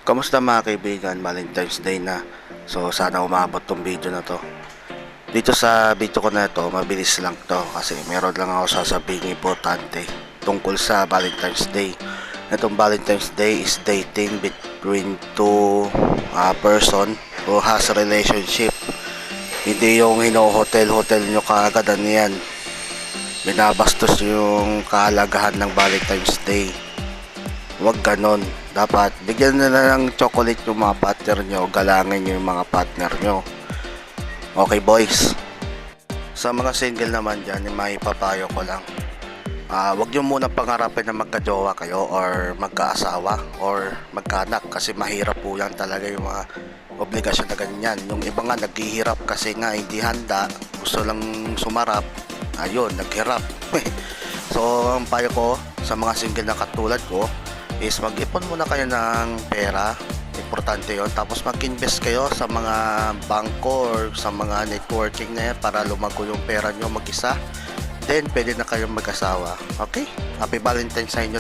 Kamusta mga kaibigan? Valentine's Day na. So sana umabot tong video na to. Dito sa video ko na to, mabilis lang to kasi meron lang ako sasabihin importante tungkol sa Valentine's Day. Itong Valentine's Day is dating between two person who has a relationship. Hindi yung hino-hotel nyo kaagad ano yan. Binabastos yung kahalagahan ng Valentine's Day. Huwag ganon. Dapat bigyan na ng chocolate yung mga partner nyo, galangin yung mga partner nyo. Okay boys. Sa mga single naman dyan, may papayo ko lang. Huwag nyo muna pangarapin na magkajowa kayo or magkaasawa or magkaanak kasi mahirap po yan talaga yung mga obligasyon na ganyan. Yung iba nga naghihirap kasi nga hindi handa, gusto lang sumarap, ayun, naghirap. So ang payo ko sa mga single na katulad ko is mag-ipon muna kayo ng pera, importante yon. Tapos mag-invest kayo sa mga bangko or sa mga networking na yan para lumago yung pera nyo mag-isa. Then pwede na kayong mag-asawa. Okay? Happy Valentine's sa inyo.